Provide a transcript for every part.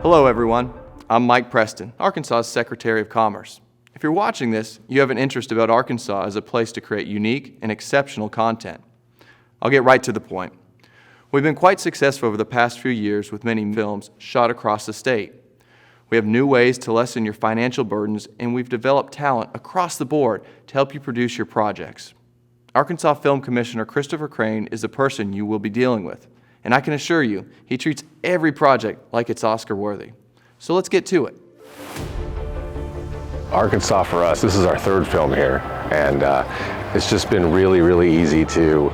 Hello everyone, I'm Mike Preston, Arkansas's Secretary of Commerce. If you're watching this, you have an interest about Arkansas as a place to create unique and exceptional content. I'll get right to the point. We've been quite successful over the past few years with many films shot across the state. We have new ways to lessen your financial burdens, and we've developed talent across the board to help you produce your projects. Arkansas Film Commissioner Christopher Crane is the person you will be dealing with, and I can assure you, he treats every project like it's Oscar-worthy. So let's get to it. Arkansas for us, this is our third film here, and it's just been really, really easy to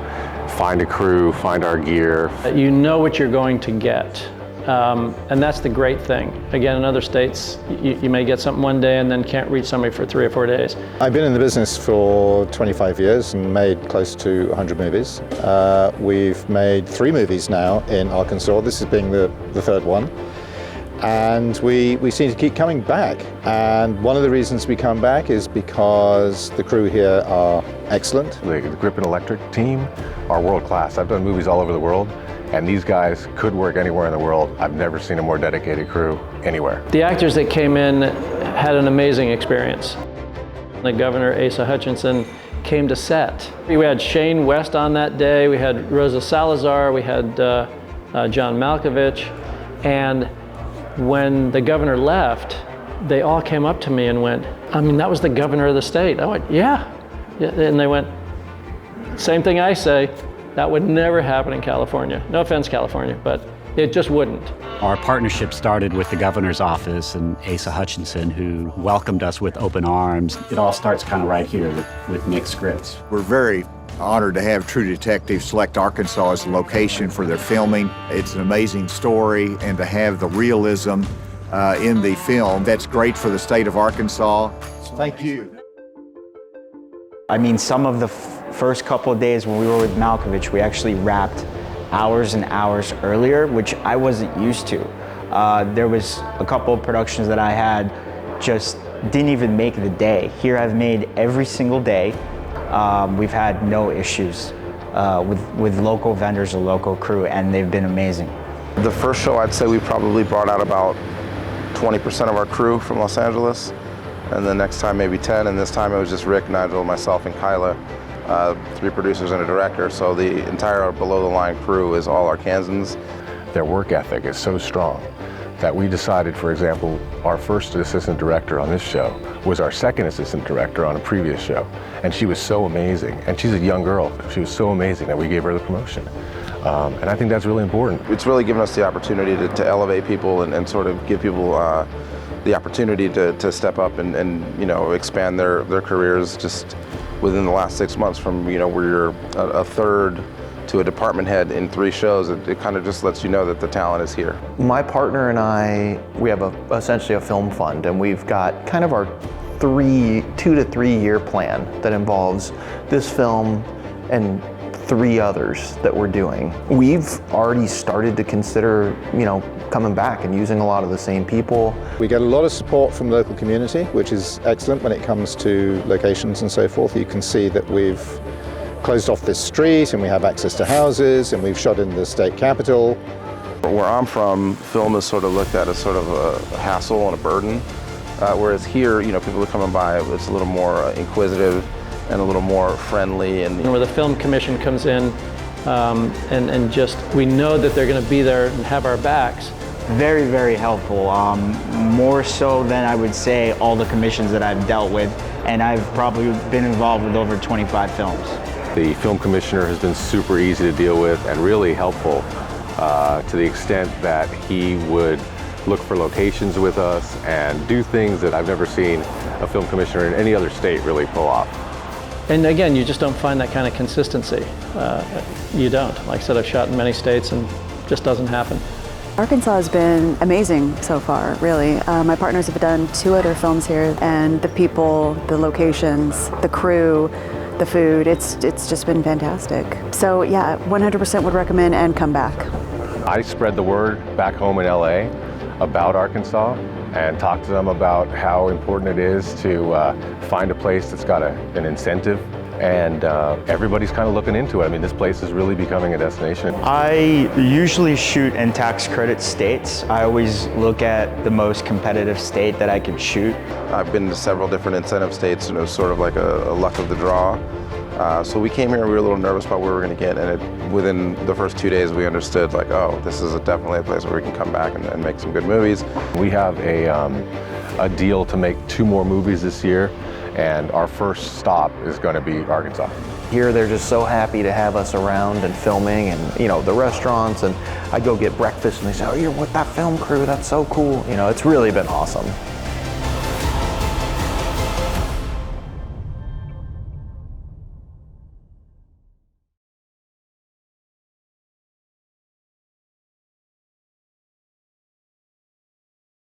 find a crew, find our gear. You know what you're going to get, and that's the great thing. Again, in other states, you may get something one day and then can't reach somebody for 3 or 4 days. I've been in the business for 25 years and made close to 100 movies. We've made 3 movies now in Arkansas, this is being the third one. And we seem to keep coming back. And one of the reasons we come back is because the crew here are excellent. The Grip and Electric team are world class. I've done movies all over the world, and these guys could work anywhere in the world. I've never seen a more dedicated crew anywhere. The actors that came in had an amazing experience. The governor, Asa Hutchinson, came to set. We had Shane West on that day, we had Rosa Salazar, we had John Malkovich, and when the governor left, they all came up to me and went, I mean, that was the governor of the state. I went, yeah. And they went, same thing I say, that would never happen in California. No offense, California, but it just wouldn't. Our partnership started with the governor's office and Asa Hutchinson, who welcomed us with open arms. It all starts kind of right here with Nick's scripts. We're very honored to have True Detective select Arkansas as the location for their filming. It's an amazing story, and to have the realism in the film, that's great for the state of Arkansas. Thank you. I mean, some of the first couple of days when we were with Malkovich, we actually wrapped hours and hours earlier, which I wasn't used to. There was a couple of productions that I had just didn't even make the day. Here I've made every single day. We've had no issues with local vendors or local crew, and they've been amazing. The first show, I'd say we probably brought out about 20% of our crew from Los Angeles, and the next time maybe 10, and this time it was just Rick, Nigel, myself, and KAILA, 3 producers and a director, so the entire below-the-line crew is all Arkansans. Their work ethic is so strong that we decided, for example, our first assistant director on this show was our second assistant director on a previous show. And she was so amazing. And she's a young girl. She was so amazing that we gave her the promotion. And I think that's really important. It's really given us the opportunity to elevate people and sort of give people the opportunity to step up and you know, expand their careers just within the last 6 months from, you know, where you're a third to a department head in 3 shows. It kind of just lets you know that the talent is here. My partner and I, we have essentially a film fund, and we've got kind of our 2 to 3 year plan that involves this film and 3 others that we're doing. We've already started to consider, you know, coming back and using a lot of the same people. We get a lot of support from the local community, which is excellent when it comes to locations and so forth. You can see that we've closed off this street and we have access to houses, and we've shot in the state capitol. Where I'm from, film is sort of looked at as sort of a hassle and a burden, whereas here, you know, people are coming by, it's a little more inquisitive and a little more friendly. And where the film commission comes in and just, we know that they're going to be there and have our backs. Very, very helpful. More so than I would say all the commissions that I've dealt with, and I've probably been involved with over 25 films. The film commissioner has been super easy to deal with and really helpful to the extent that he would look for locations with us and do things that I've never seen a film commissioner in any other state really pull off. And again, you just don't find that kind of consistency. You don't. Like I said, I've shot in many states and it just doesn't happen. Arkansas has been amazing so far, really. My partners have done 2 other films here, and the people, the locations, the crew, the food, it's just been fantastic. So yeah, 100% would recommend and come back. I spread the word back home in LA about Arkansas and talk to them about how important it is to find a place that's got an incentive and everybody's kind of looking into it. I mean, this place is really becoming a destination. I usually shoot in tax credit states. I always look at the most competitive state that I can shoot. I've been to several different incentive states, and it was sort of like a luck of the draw. So we came here and we were a little nervous about where we were going to get, and within the first 2 days we understood, like, oh, this is definitely a place where we can come back and make some good movies. We have a deal to make 2 more movies this year, and our first stop is going to be Arkansas. Here they're just so happy to have us around and filming, and you know, the restaurants, and I go get breakfast and they say, oh, you're with that film crew, that's so cool. You know, it's really been awesome.